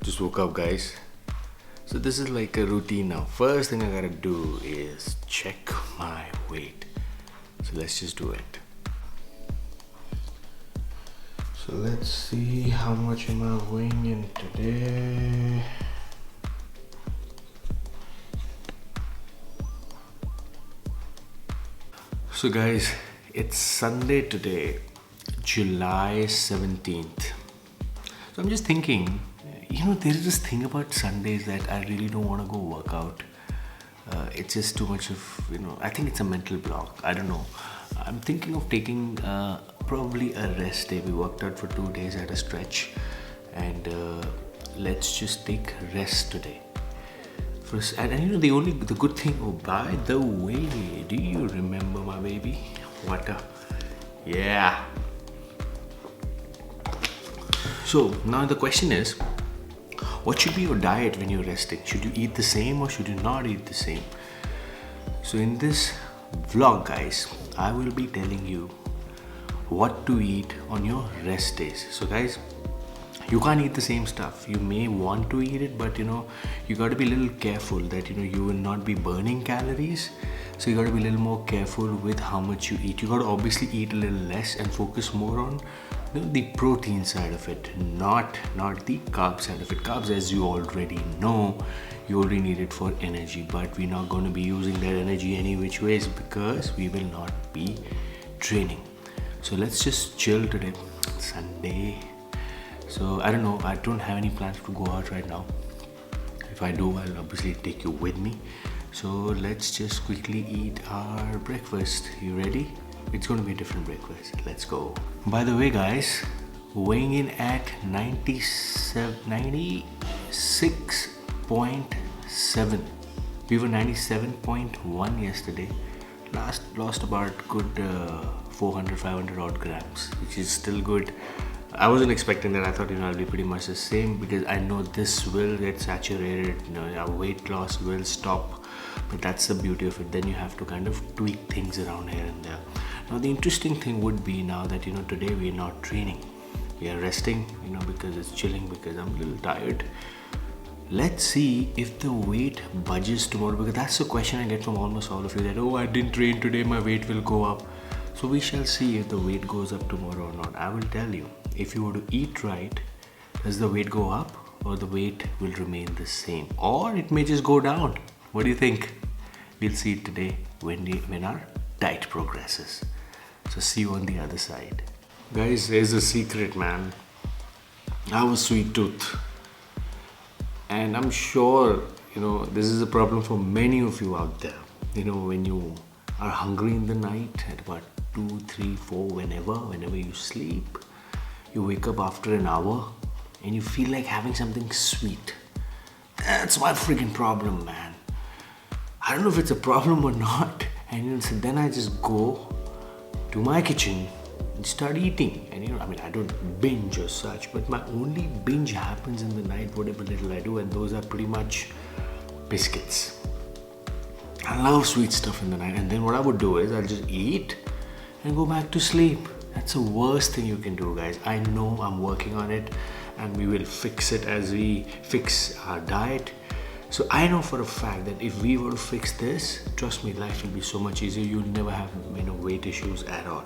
Just woke up, guys. So this is like a routine now. First thing I gotta do is check my weight. So let's just do it. So let's see how much am I weighing in today. So guys, it's Sunday today, July 17th. So I'm just thinking, there is this thing about Sundays that I really don't want to go work out. It's just too much of, I think it's a mental block. I don't know. I'm thinking of taking probably a rest day. We worked out for 2 days at a stretch, and let's just take rest today. First, and the good thing. Oh, by the way, do you remember my baby? What up? Yeah. So now the question is, what should be your diet when you're resting? Should you eat the same or should you not eat the same? So in this vlog, guys, I will be telling you what to eat on your rest days. So guys, you can't eat the same stuff. You may want to eat it, but you got to be a little careful that you will not be burning calories. So you got to be a little more careful with how much you eat. You got to obviously eat a little less and focus more on the protein side of it, not the carb side of it. Carbs, as you already know, you already need it for energy, but we're not going to be using that energy any which ways because we will not be training. So let's just chill today, Sunday. So I don't know, I don't have any plans to go out right now. If I do, I'll obviously take you with me. So let's just quickly eat our breakfast. You ready? It's going to be a different breakfast. Let's go. By the way, guys, weighing in at 96.7. We were 97.1 yesterday. Lost about good 400-500 odd grams, which is still good. I wasn't expecting that. I thought I'll be pretty much the same because I know this will get saturated. Our weight loss will stop, but that's the beauty of it. Then you have to kind of tweak things around here and there. Now the interesting thing would be now that today we are not training, we are resting, because it's chilling, because I'm a little tired. Let's see if the weight budges tomorrow, because that's the question I get from almost all of you, that I didn't train today, my weight will go up. So we shall see if the weight goes up tomorrow or not. I will tell you, if you were to eat right, does the weight go up or the weight will remain the same, or it may just go down? What do you think? We'll see it today when our diet progresses. So see you on the other side. Guys, there's a secret, man. I have a sweet tooth. And I'm sure, this is a problem for many of you out there. When you are hungry in the night at about 2, 3, 4, whenever you sleep, you wake up after an hour and you feel like having something sweet. That's my freaking problem, man. I don't know if it's a problem or not. And so then I just go to my kitchen and start eating. And I don't binge or such, but my only binge happens in the night, whatever little I do, and those are pretty much biscuits. I love sweet stuff in the night, and then what I would do is I'll just eat and go back to sleep. That's the worst thing you can do, guys. I know, I'm working on it, and we will fix it as we fix our diet. So I know for a fact that if we were to fix this, trust me, life will be so much easier. You'll never have weight issues at all.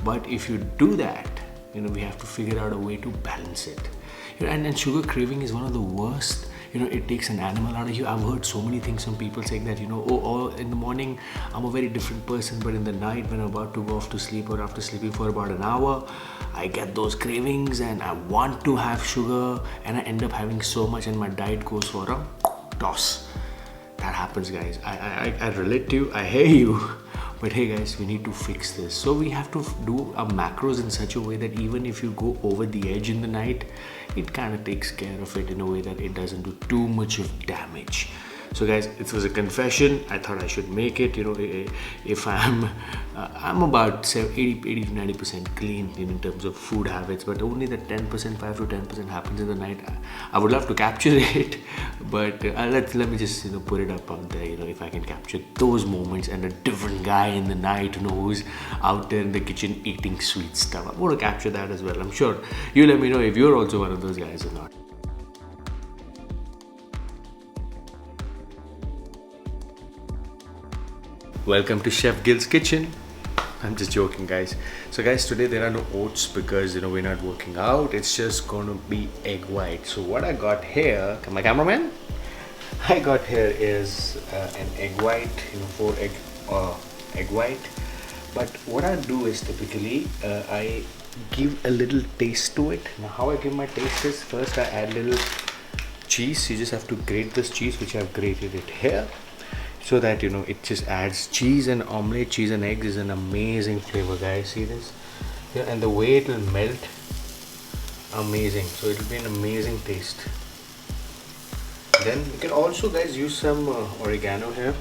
But if you do that, we have to figure out a way to balance it. And sugar craving is one of the worst. It takes an animal out of you. I've heard so many things from people saying that, in the morning I'm a very different person, but in the night when I'm about to go off to sleep or after sleeping for about an hour, I get those cravings and I want to have sugar and I end up having so much and my diet goes for a toss. That happens, guys. I relate to you. I hear you. But hey guys, we need to fix this. So we have to do our macros in such a way that even if you go over the edge in the night, it kind of takes care of it in a way that it doesn't do too much of damage. So guys, it was a confession. I thought I should make it. If I'm about 80 to 90% clean in terms of food habits, but only the 10%, 5 to 10% happens in the night. I would love to capture it, but let me just put it up out there. If I can capture those moments and a different guy in the night who's out there in the kitchen eating sweet stuff, I want to capture that as well. I'm sure you let me know if you're also one of those guys or not. Welcome to Chef Gill's kitchen. I'm just joking, guys. So guys, today there are no oats because we're not working out. It's just gonna be egg white. So what I got here, my cameraman, I got here is an egg white, 4 egg white. But what I do is typically I give a little taste to it. Now how I give my taste is, first I add little cheese. You just have to grate this cheese, which I've grated it here, so that it just adds cheese. And omelette, cheese and eggs is an amazing flavor, guys. See this? Yeah, and the way it will melt, amazing. So it will be an amazing taste. Then you can also, guys, use some oregano here.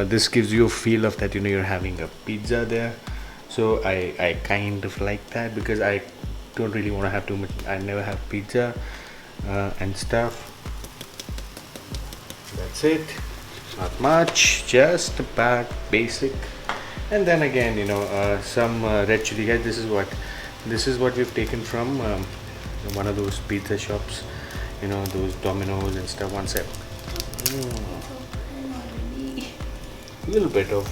This gives you a feel of that you're having a pizza there. So I kind of like that because I don't really want to have too much. I never have pizza and stuff. That's it. Not much, just about basic. And then again, some red chili, guys. This is what we've taken from one of those pizza shops, those Domino's and stuff. One sec. A little bit of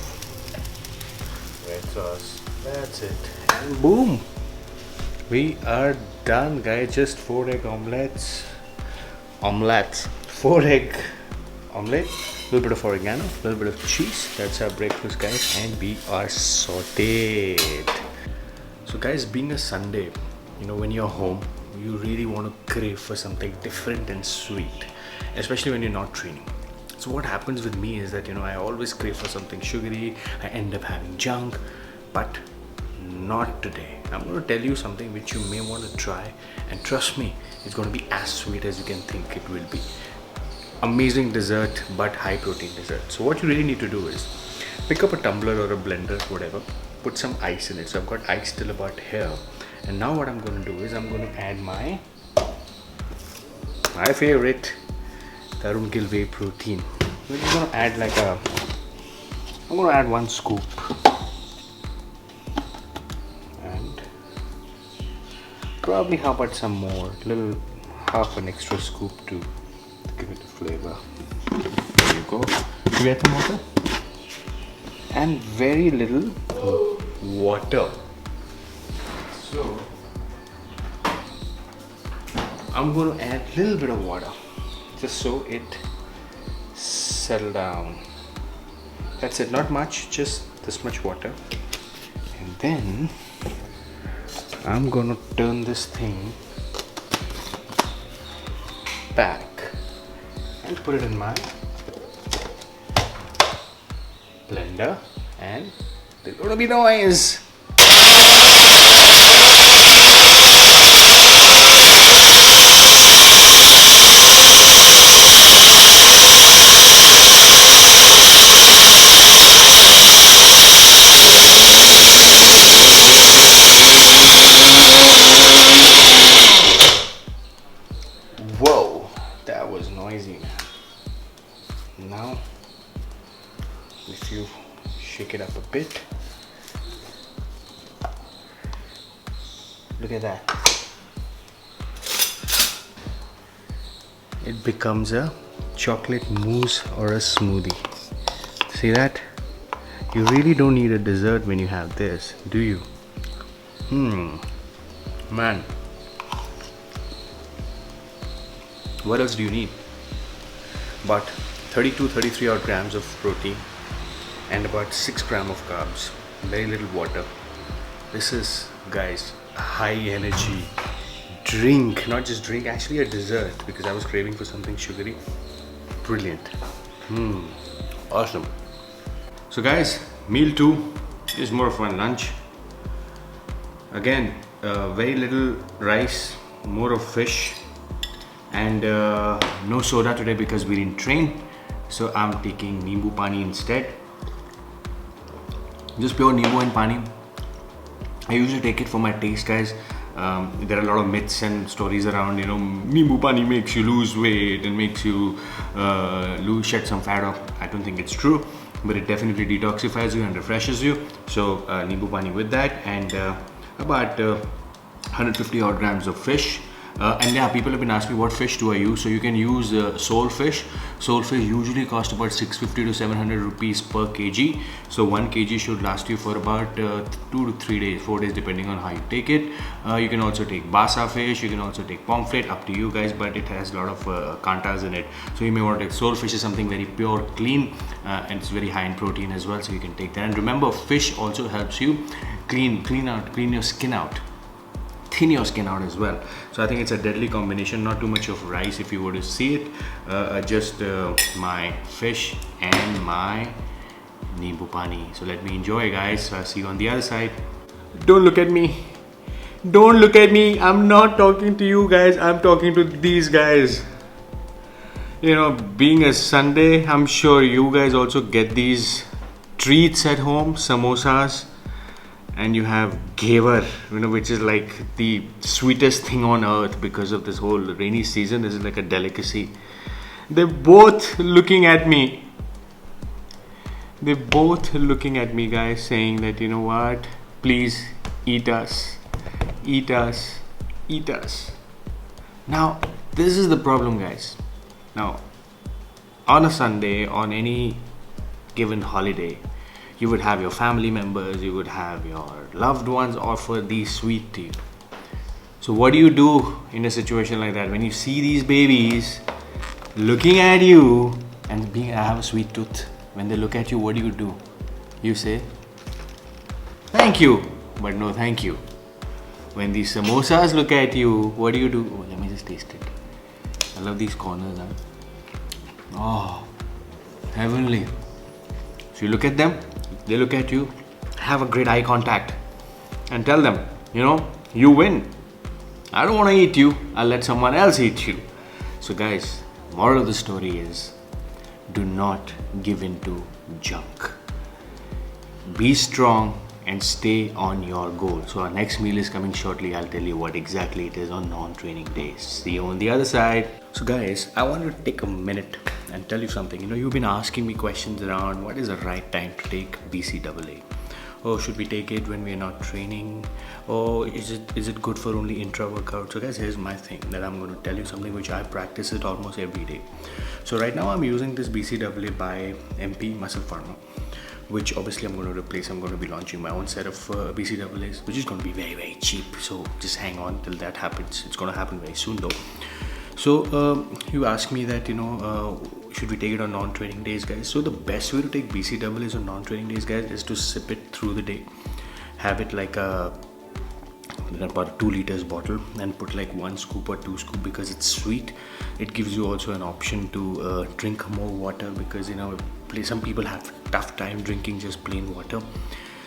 red sauce. That's it. And boom, we are done, guys. Just 4 egg omelets. 4 egg omelette. A little bit of oregano, a little bit of cheese. That's our breakfast, guys, and we are sorted. So guys, being a Sunday, when you're home, you really want to crave for something different and sweet, especially when you're not training. So what happens with me is that I always crave for something sugary. I end up having junk, but not today. I'm going to tell you something which you may want to try, and trust me, it's going to be as sweet as you can think it will be. Amazing dessert, but high protein dessert. So what you really need to do is pick up a tumbler or a blender, whatever, put some ice in it. So I've got ice till about here, and now what I'm going to do is I'm going to add my favorite Tarun Gill whey protein. I'm just going to add I'm going to add 1 scoop, and probably how about some more, half an extra scoop to give it a flavor. There you go. Do we add some water? And very little water. So I'm going to add a little bit of water just so it settle down. That's it, not much, just this much water. And then I'm going to turn this thing back and put it in my blender, and there's gonna be noise. Whoa, that was noisy, man. Now, if you shake it up a bit, look at that. It becomes a chocolate mousse or a smoothie. See that? You really don't need a dessert when you have this, do you? Man. What else do you need? But 33 odd grams of protein and about 6 grams of carbs, very little water. This is, guys, a high energy drink, not just drink, actually a dessert, because I was craving for something sugary. Brilliant. Awesome. So guys, meal 2 is more of a lunch. Again, very little rice, more of fish, and no soda today because we didn't train. So I'm taking Nimbu Pani instead. Just pure Nimbu and Pani. I usually take it for my taste, guys. There are a lot of myths and stories around, Nimbu Pani makes you lose weight and makes you shed some fat off. I don't think it's true, but it definitely detoxifies you and refreshes you. So Nimbu Pani with that, and about 150 odd grams of fish, And yeah, people have been asking me what fish do I use. So you can use sole fish. Sole fish usually cost about 650 to 700 rupees per kg. So 1 kg should last you for about 2 to 3 days, 4 days, depending on how you take it. You can also take basa fish. You can also take pomfret, up to you guys, but it has a lot of kantas in it. So you may want to take sole fish. Is something very pure, clean, and it's very high in protein as well. So you can take that. And remember, fish also helps you clean your skin out. Thin your skin out as well. So I think it's a deadly combination. Not too much of rice if you were to see it. Just my fish and my nimbu pani. So let me enjoy, guys. So I'll see you on the other side. Don't look at me. Don't look at me. I'm not talking to you guys. I'm talking to these guys. You know, being a Sunday, I'm sure you guys also get these treats at home, samosas. And you have ghevar, you know, which is like the sweetest thing on earth because of this whole rainy season. This is like a delicacy. They're both looking at me. They're both looking at me, guys, saying that, you know what, please eat us, eat us, eat us. Now, this is the problem, guys. Now, on a Sunday, on any given holiday, you would have your family members, you would have your loved ones offer these sweet to you. So what do you do in a situation like that? When you see these babies looking at you and being, I have a sweet tooth. When they look at you, what do? You say, thank you, but no thank you. When these samosas look at you, what do? Oh, let me just taste it. I love these corners, huh? Oh, heavenly. So you look at them, they look at you, have a great eye contact and tell them, you know, you win. I don't want to eat you, I'll let someone else eat you. So guys, moral of the story is, do not give in to junk. Be strong and stay on your goal. So our next meal is coming shortly. I'll tell you what exactly it is on non-training days. See you on the other side. So guys, I want to take a minute and tell you something. You know, you've been asking me questions around what is the right time to take BCAA. Oh, should we take it when we are not training? Oh, is it good for only intra workout? So guys, here's my thing that I'm going to tell you something which I practice it almost every day. So right now I'm using this BCAA by MP Muscle Pharma, which obviously I'm going to replace. I'm going to be launching my own set of BCAAs, which is going to be very, very cheap. So just hang on till that happens. It's going to happen very soon though. So you asked me that, you know, should we take it on non-training days, guys? So the best way to take BCAAs on non-training days, guys, is to sip it through the day. Have it like about a 2 liters bottle and put like 1 scoop or 2 scoop because it's sweet. It gives you also an option to drink more water because, you know, some people have tough time drinking just plain water.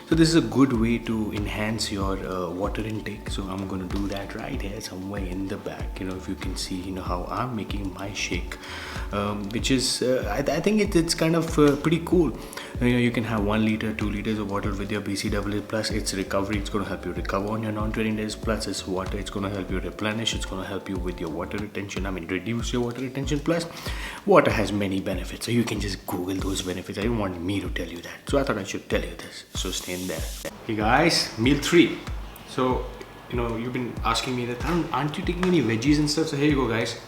So this is a good way to enhance your water intake. So I'm going to do that right here somewhere in the back. You know, if you can see, you know, how I'm making my shake, which is I think it's kind of pretty cool. You know, you can have 1 liter, 2 liters of water with your BCAA. Plus it's recovery. It's going to help you recover on your non-training days. Plus it's water. It's going to help you replenish. It's going to help you with your water retention. I mean, reduce your water retention. Plus water has many benefits. So you can just Google those benefits. I don't want me to tell you that. So I thought I should tell you this. So stay in there. Hey guys, meal 3. So, you know, you've been asking me that, aren't you taking any veggies and stuff? So here you go, guys.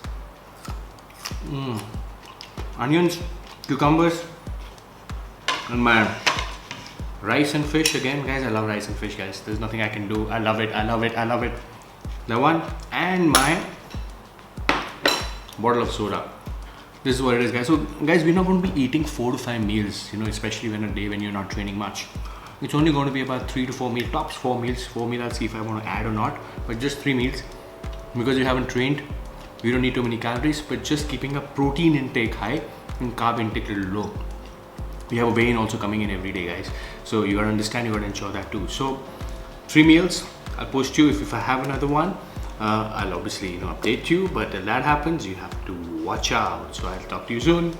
Onions, cucumbers, and my rice and fish. Again, guys, I love rice and fish, guys. There's nothing I can do. I love it. I love it. I love it. The one and my bottle of soda. This is what it is, guys. So guys, we're not going to be eating 4 to 5 meals, you know, especially when a day when you're not training much. It's only going to be about 3 to 4 meals, tops 4 meals. 4 meals, I'll see if I want to add or not, but just 3 meals. Because you haven't trained, you don't need too many calories, but just keeping a protein intake high and carb intake a little low. We have a weigh-in also coming in every day, guys. So you gotta understand, you gotta ensure that too. So 3 meals, I'll post you if I have another one. I'll obviously, you know, update you, but till that happens, you have to watch out. So I'll talk to you soon.